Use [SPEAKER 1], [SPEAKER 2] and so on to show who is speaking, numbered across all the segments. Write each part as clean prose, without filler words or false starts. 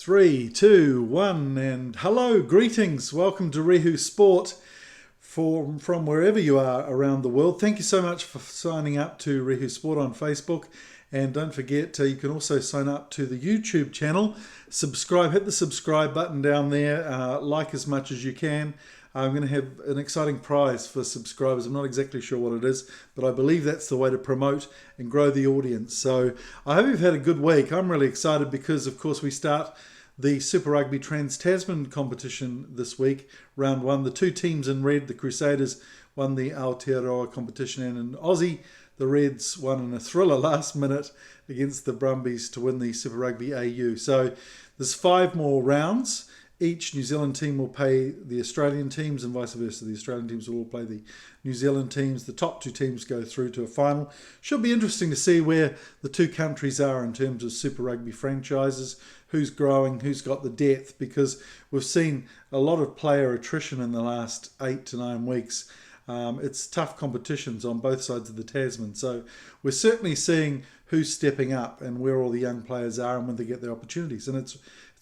[SPEAKER 1] Three, two, one, and hello, greetings. Welcome to Rehu Sport from wherever you are around the world. Thank you so much for signing up to Rehu Sport on Facebook. And don't forget, you can also sign up to the YouTube channel. Subscribe, hit the subscribe button down there. Like as much as you can. I'm going to have an exciting prize for subscribers. I'm not exactly sure what it is, but I believe that's the way to promote and grow the audience. So I hope you've had a good week. I'm really excited because, of course, we start the Super Rugby Trans Tasman competition this week, round one. The two teams in red, the Crusaders, won the Aotearoa competition, and in Aussie, the Reds won in a thriller last minute against the Brumbies to win the Super Rugby AU. So there's 5 more rounds. Each New Zealand team will play the Australian teams and vice versa. The Australian teams will all play the New Zealand teams. The top 2 teams go through to a final. Should be interesting to see where the 2 countries are in terms of Super Rugby franchises, who's growing, who's got the depth, because we've seen a lot of player attrition in the last 8 to 9 weeks. It's tough competitions on both sides of the Tasman. So we're certainly seeing who's stepping up and where all the young players are and when they get their opportunities. And it's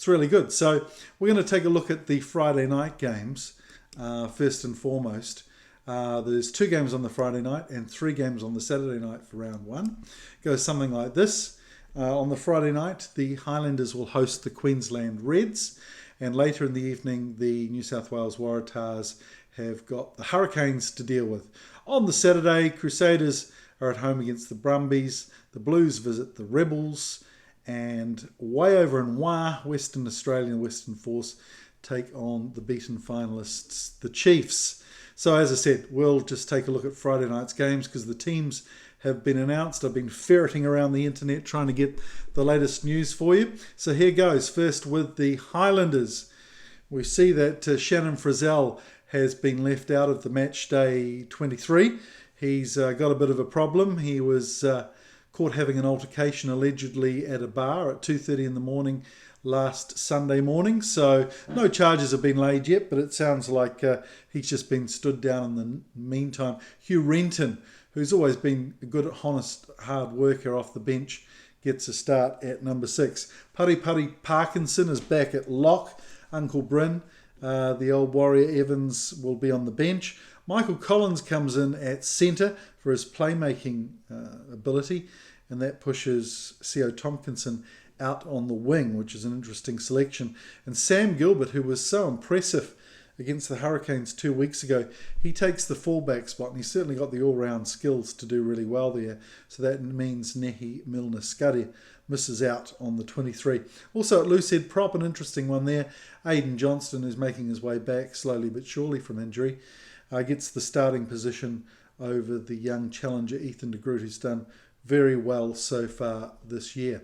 [SPEAKER 1] really good. So we're going to take a look at the Friday night games first and foremost. There's 2 games on the Friday night and 3 games on the Saturday night for round 1. It goes something like this. On the Friday night, the Highlanders will host the Queensland Reds. And later in the evening, the New South Wales Waratahs have got the Hurricanes to deal with. On the Saturday, Crusaders are at home against the Brumbies. The Blues visit the Rebels. And way over in Western Australian Western Force take on the beaten finalists, the Chiefs. So as I said, we'll just take a look at Friday night's games because the teams have been announced. I've been ferreting around the internet trying to get the latest news for you. So here goes. First with the Highlanders. We see that Shannon Frizzell has been left out of the match day 23. He's got a bit of a problem. He was caught having an altercation allegedly at a bar at 2:30 in the morning last Sunday morning. So no charges have been laid yet, but it sounds like he's just been stood down in the meantime. Hugh Renton, who's always been a good, honest, hard worker off the bench, gets a start at number 6. Pari Parkinson is back at lock. Uncle Bryn, the old Warrior Evans, will be on the bench. Michael Collins comes in at centre for his playmaking ability, and that pushes Seo Tompkinson out on the wing, which is an interesting selection. And Sam Gilbert, who was so impressive against the Hurricanes 2 weeks ago, he takes the fullback spot, and he's certainly got the all-round skills to do really well there. So that means Nehi Milner-Skuddy misses out on the 23. Also at loosehead prop, an interesting one there. Aidan Johnston is making his way back slowly but surely from injury. Gets the starting position over the young challenger Ethan de Groot, who's done very well so far this year.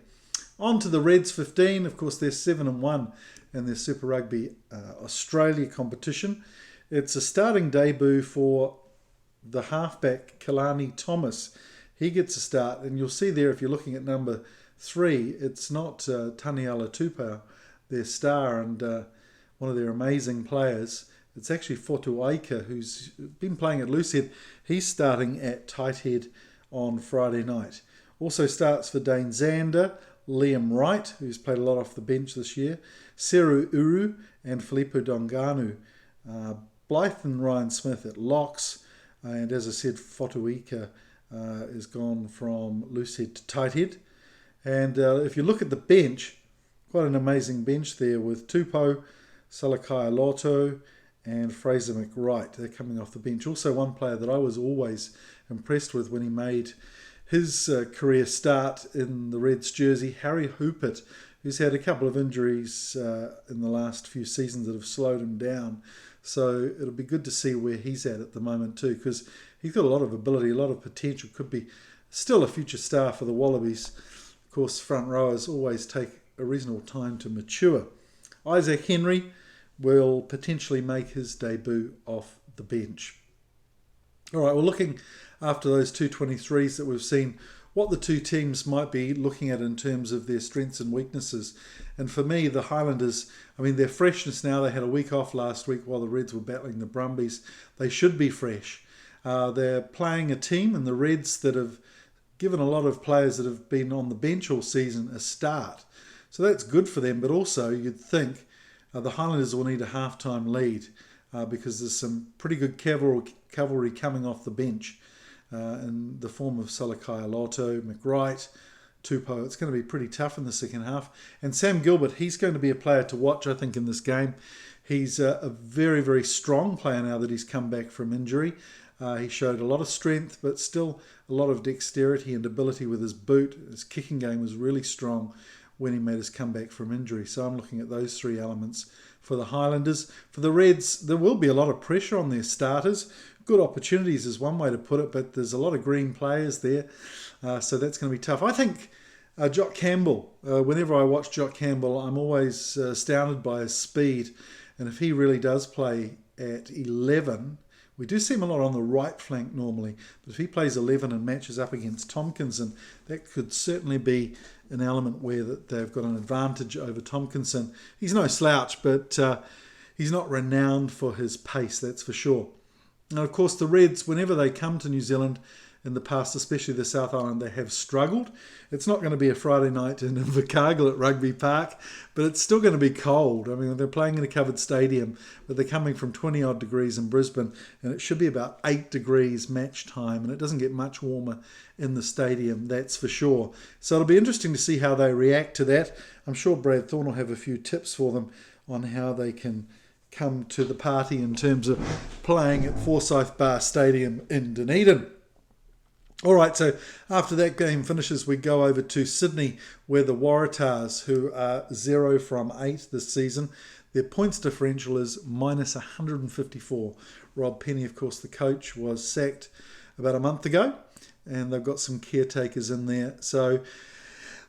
[SPEAKER 1] On to the Reds 15. Of course, they're 7-1 in their Super Rugby Australia competition. It's a starting debut for the halfback Kalani Thomas. He gets a start, and you'll see there if you're looking at number 3, it's not Taniela Tupou, their star and one of their amazing players. It's actually Fotu Aika, who's been playing at loosehead. He's starting at tight head on Friday night. Also starts for Dane Zander, Liam Wright, who's played a lot off the bench this year, Seru Uru and Filippo Donganu. Blythe and Ryan Smith at locks. And as I said, Fotu Aika is gone from loosehead to tight head. And if you look at the bench, quite an amazing bench there with Tupou, Salakai Loto, and Fraser McWright. They're coming off the bench. Also one player that I was always impressed with when he made his career start in the Reds jersey, Harry Houpert, who's had a couple of injuries in the last few seasons that have slowed him down. So it'll be good to see where he's at the moment too, because he's got a lot of ability, a lot of potential, could be still a future star for the Wallabies. Of course, front rowers always take a reasonable time to mature. Isaac Henry will potentially make his debut off the bench. All right, we're looking after those 223s that we've seen, what the 2 teams might be looking at in terms of their strengths and weaknesses. And for me, the Highlanders, their freshness now, they had a week off last week while the Reds were battling the Brumbies. They should be fresh. They're playing a team in the Reds that have given a lot of players that have been on the bench all season a start. So that's good for them, but also you'd think the Highlanders will need a half-time lead because there's some pretty good cavalry coming off the bench in the form of Salakai Aloto, McWright, Tupou. It's going to be pretty tough in the second half. And Sam Gilbert, he's going to be a player to watch, I think, in this game. He's a very, very strong player now that he's come back from injury. He showed a lot of strength, but still a lot of dexterity and ability with his boot. His kicking game was really strong when he made his comeback from injury. So I'm looking at those three elements for the Highlanders. For the Reds, there will be a lot of pressure on their starters. Good opportunities is one way to put it, but there's a lot of green players there. So that's going to be tough. I think Jock Campbell, whenever I watch Jock Campbell, I'm always astounded by his speed. And if he really does play at 11, we do see him a lot on the right flank normally, but if he plays 11 and matches up against Tompkinson, that could certainly be an element where that they've got an advantage over Tompkinson. He's no slouch, but he's not renowned for his pace, that's for sure. Now, of course, the Reds, whenever they come to New Zealand in the past, especially the South Island, they have struggled. It's not going to be a Friday night in Invercargill at Rugby Park, but it's still going to be cold. I mean, they're playing in a covered stadium, but they're coming from 20-odd degrees in Brisbane, and it should be about 8 degrees match time, and it doesn't get much warmer in the stadium, that's for sure. So it'll be interesting to see how they react to that. I'm sure Brad Thorne will have a few tips for them on how they can come to the party in terms of playing at Forsyth Bar Stadium in Dunedin. All right, so after that game finishes, we go over to Sydney, where the Waratahs, who are 0 from 8 this season, their points differential is minus 154. Rob Penny, of course, the coach, was sacked about a month ago, and they've got some caretakers in there. So,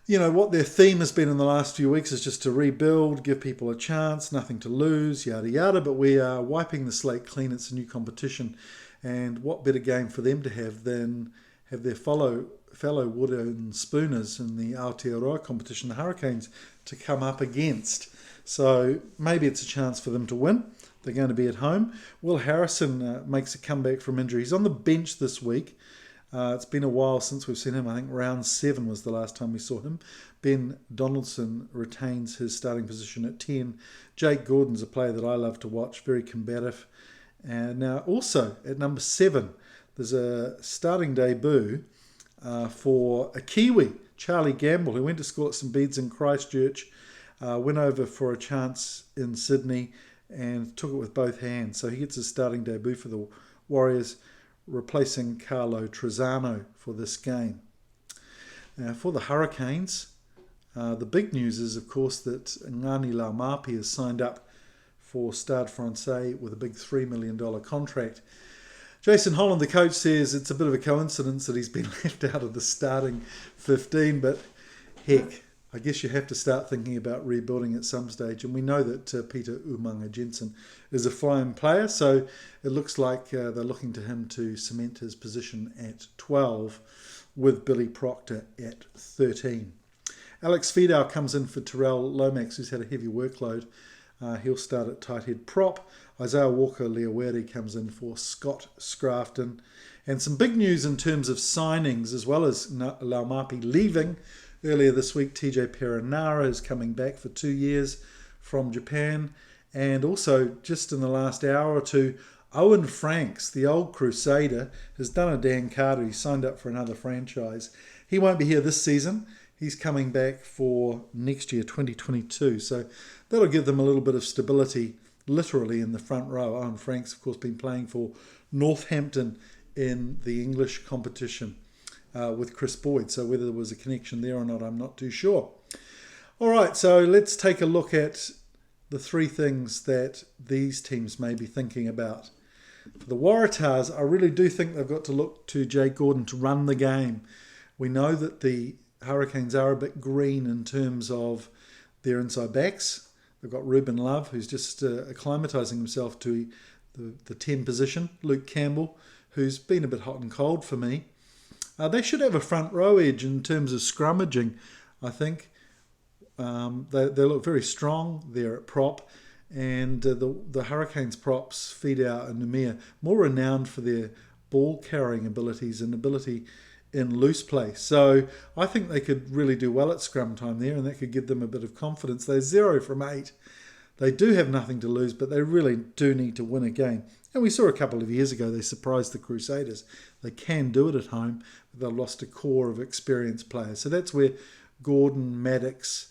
[SPEAKER 1] you know, what their theme has been in the last few weeks is just to rebuild, give people a chance, nothing to lose, yada, yada. But we are wiping the slate clean. It's a new competition. And what better game for them to have than have their fellow wooden spooners in the Aotearoa competition, the Hurricanes, to come up against. So maybe it's a chance for them to win. They're going to be at home. Will Harrison makes a comeback from injury. He's on the bench this week. It's been a while since we've seen him. I think round 7 was the last time we saw him. Ben Donaldson retains his starting position at 10. Jake Gordon's a player that I love to watch, very combative. And now also at number 7, there's a starting debut for a Kiwi, Charlie Gamble, who went to school at St Bede's in Christchurch, went over for a chance in Sydney and took it with both hands. So he gets his starting debut for the Warriors, replacing Carlo Trezano for this game. Now, for the Hurricanes, the big news is, of course, that Ngani Laumapi has signed up for Stade Francais with a big $3 million contract. Jason Holland, the coach, says it's a bit of a coincidence that he's been left out of the starting 15, but heck, I guess you have to start thinking about rebuilding at some stage. And we know that Peter Umanga Jensen is a fine player, so it looks like they're looking to him to cement his position at 12 with Billy Proctor at 13. Alex Fidow comes in for Terrell Lomax, who's had a heavy workload. He'll start at tight head prop. Isaiah Walker-Leawere comes in for Scott Scrafton. And some big news in terms of signings, as well as Laumapi leaving. Earlier this week, TJ Perenara is coming back for 2 years from Japan. And also, just in the last hour or two, Owen Franks, the old Crusader, has done a Dan Carter. He signed up for another franchise. He won't be here this season. He's coming back for next year, 2022. So that'll give them a little bit of stability, literally, in the front row. Owen Franks, of course, been playing for Northampton in the English competition with Chris Boyd. So whether there was a connection there or not, I'm not too sure. All right, so let's take a look at the 3 things that these teams may be thinking about. For the Waratahs, I really do think they've got to look to Jake Gordon to run the game. We know that the Hurricanes are a bit green in terms of their inside backs. They've got Ruben Love, who's just acclimatising himself to the 10 position. Luke Campbell, who's been a bit hot and cold for me. They should have a front row edge in terms of scrummaging, I think. They look very strong there at prop. And the Hurricanes props, Fidow and Numia, more renowned for their ball-carrying abilities and ability in loose play. So I think they could really do well at scrum time there, and that could give them a bit of confidence. They're 0 from 8. They do have nothing to lose, but they really do need to win a game. And we saw a couple of years ago they surprised the Crusaders. They can do it at home, but they've lost a core of experienced players. So that's where Gordon, Maddox,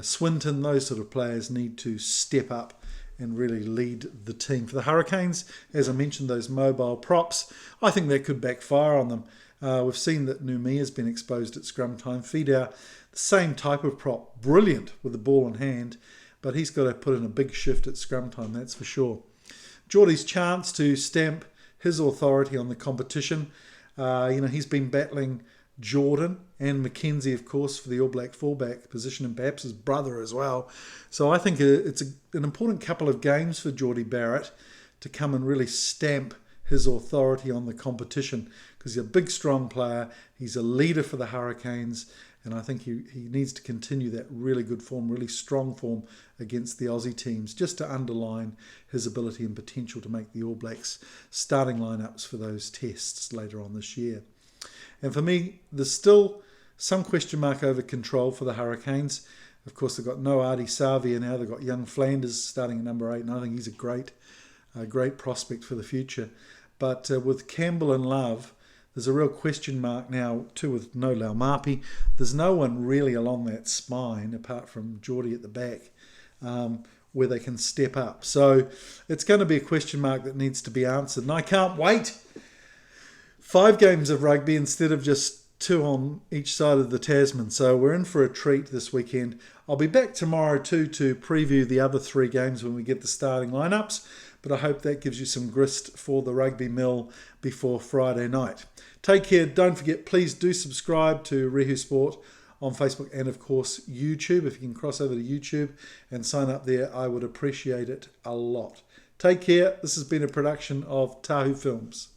[SPEAKER 1] Swinton, those sort of players need to step up and really lead the team. For the Hurricanes, as I mentioned, those mobile props, I think that could backfire on them. We've seen that Numi has been exposed at scrum time. Fidau, the same type of prop, brilliant with the ball in hand, but he's got to put in a big shift at scrum time, that's for sure. Geordie's chance to stamp his authority on the competition. He's been battling Jordan and Mackenzie, of course, for the All Black fullback position, and perhaps his brother as well. So I think it's an important couple of games for Geordie Barrett to come and really stamp his authority on the competition, because he's a big, strong player. He's a leader for the Hurricanes, and I think he needs to continue that really good form, really strong form against the Aussie teams, just to underline his ability and potential to make the All Blacks starting lineups for those tests later on this year. And for me, there's still some question mark over control for the Hurricanes. Of course, they've got no Adi Savia now. They've got young Flanders starting at number 8, and I think he's a great prospect for the future. But with Campbell and Love, there's a real question mark now too with no Laumapi. There's no one really along that spine apart from Geordie at the back where they can step up. So it's going to be a question mark that needs to be answered. And I can't wait. 5 games of rugby instead of just 2 on each side of the Tasman. So we're in for a treat this weekend. I'll be back tomorrow too to preview the other 3 games when we get the starting lineups. But I hope that gives you some grist for the rugby mill before Friday night. Take care. Don't forget, please do subscribe to Rehu Sport on Facebook and, of course, YouTube. If you can cross over to YouTube and sign up there, I would appreciate it a lot. Take care. This has been a production of Tahu Films.